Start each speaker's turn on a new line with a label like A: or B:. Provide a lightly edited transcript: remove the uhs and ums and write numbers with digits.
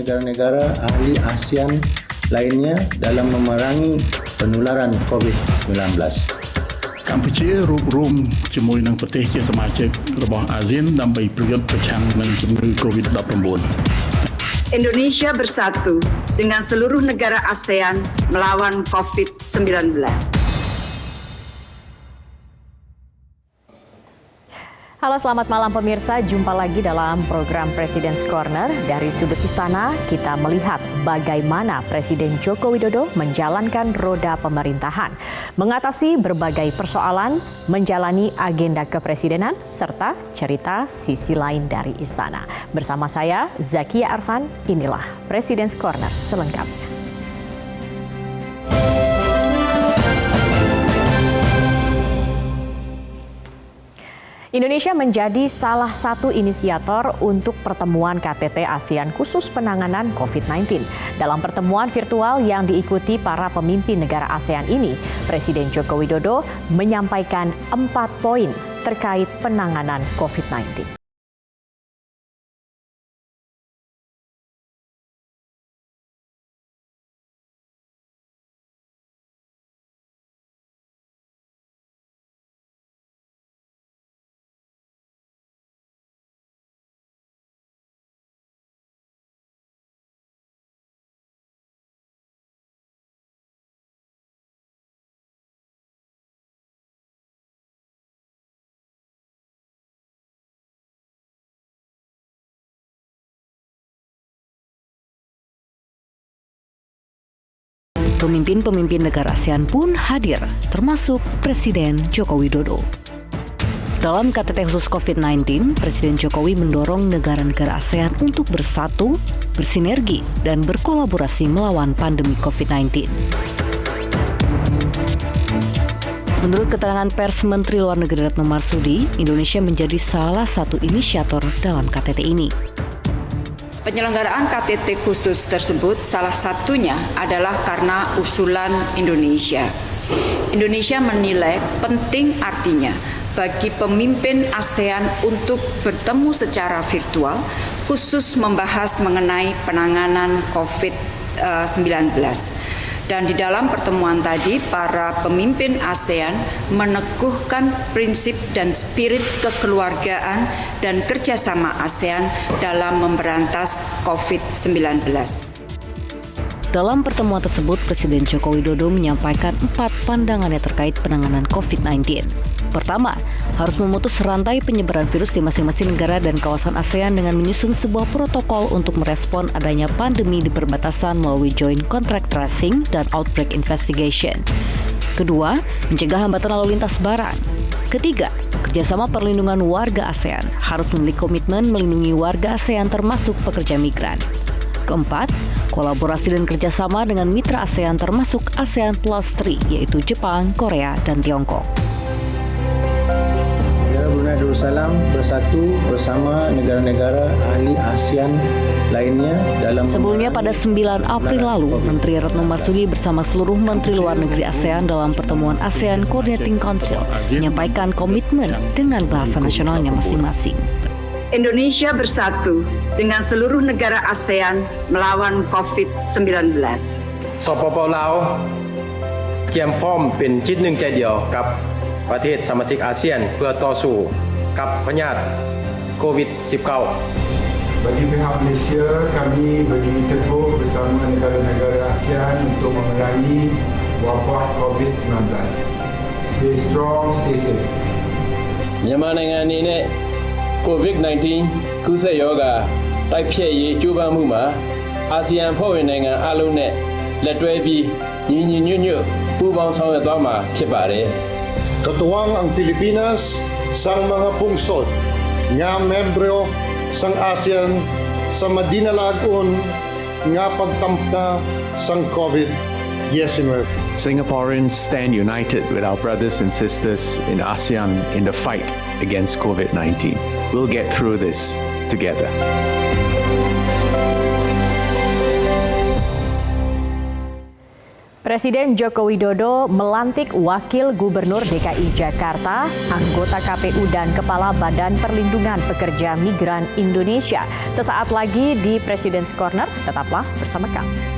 A: negara-negara ahli ASEAN lainnya dalam memerangi penularan COVID-19.
B: កម្ពុជារួបរวมជាមួយនឹងប្រទេសជាសមាជិករបស់អាស៊ានដើម្បីប្រយុទ្ធប្រឆាំងនឹងជំងឺ COVID-19.
C: Indonesia bersatu dengan seluruh negara ASEAN melawan COVID-19.
D: Halo, selamat malam pemirsa. Jumpa lagi dalam program President's Corner. Dari sudut istana, kita melihat bagaimana Presiden Joko Widodo menjalankan roda pemerintahan, mengatasi berbagai persoalan, menjalani agenda kepresidenan, serta cerita sisi lain dari istana. Bersama saya, Zakia Arfan, inilah President's Corner selengkapnya. Indonesia menjadi salah satu inisiator untuk pertemuan KTT ASEAN khusus penanganan COVID-19. Dalam pertemuan virtual yang diikuti para pemimpin negara ASEAN ini, Presiden Joko Widodo menyampaikan 4 poin terkait penanganan COVID-19.
E: Pemimpin-pemimpin negara ASEAN pun hadir, termasuk Presiden Joko Widodo. Dalam KTT khusus COVID-19, Presiden Jokowi mendorong negara-negara ASEAN untuk bersatu, bersinergi, dan berkolaborasi melawan pandemi COVID-19. Menurut keterangan pers Menteri Luar Negeri Retno Marsudi, Indonesia menjadi salah satu inisiator dalam KTT ini.
C: Penyelenggaraan KTT khusus tersebut salah satunya adalah karena usulan Indonesia. Indonesia menilai penting artinya bagi pemimpin ASEAN untuk bertemu secara virtual, khusus membahas mengenai penanganan COVID-19. Dan di dalam pertemuan tadi, para pemimpin ASEAN meneguhkan prinsip dan spirit kekeluargaan dan kerjasama ASEAN dalam memberantas COVID-19.
E: Dalam pertemuan tersebut, Presiden Joko Widodo menyampaikan 4 pandangannya terkait penanganan COVID-19. Pertama, harus memutus rantai penyebaran virus di masing-masing negara dan kawasan ASEAN dengan menyusun sebuah protokol untuk merespon adanya pandemi di perbatasan melalui Joint Contract Tracing dan Outbreak Investigation. Kedua, mencegah hambatan lalu lintas barang. Ketiga, kerjasama perlindungan warga ASEAN harus memiliki komitmen melindungi warga ASEAN termasuk pekerja migran. Keempat, kolaborasi dan kerjasama dengan mitra ASEAN termasuk ASEAN Plus 3, yaitu Jepang, Korea, dan Tiongkok.
A: Brunei Darussalam bersatu bersama negara-negara ahli ASEAN lainnya dalam...
E: Sebelumnya pada 9 April lalu, Menteri Retno Marsudi bersama seluruh Menteri Luar Negeri ASEAN dalam pertemuan ASEAN Coordinating Council menyampaikan komitmen dengan bahasa nasionalnya masing-masing.
C: Indonesia bersatu dengan seluruh negara ASEAN melawan COVID-19.
F: สปป.ลาวเตรียมพร้อมเป็นจิตหนึ่งใจเดียวกับประเทศสมาชิกอาเซียนเพื่อต่อสู้กับพยาธิโควิด -19.
G: Bagi pihak Malaysia, kami berdiri teguh bersama negara-negara ASEAN untuk memerangi wabak COVID-19. Stay strong, stay safe.
H: မြန်မာနိုင်ငံအနေနဲ့ COVID-19 ကူးစက်ရောဂါတိုက်ဖျက်ရေးကြိုးပမ်းမှုမှာအာဆီယံအဖွဲ့ဝင်နိုင်ငံအလုံးနဲ့လက်တွဲပြီးညီညီညွတ်ညွတ်ပူးပေါင်းဆောင်ရွက်သွားမှာဖြစ်ပါတယ်
I: Katuwang ang Pilipinas sang mga pungsod nga membro sang ASEAN sa madinalagon nga pagtamta sang COVID-19.
J: Singaporeans stand united with our brothers and sisters in ASEAN in the fight against COVID-19. We'll get through this together.
D: Presiden Joko Widodo melantik Wakil Gubernur DKI Jakarta, anggota KPU dan Kepala Badan Perlindungan Pekerja Migran Indonesia. Sesaat lagi di President's Corner, tetaplah bersama kami.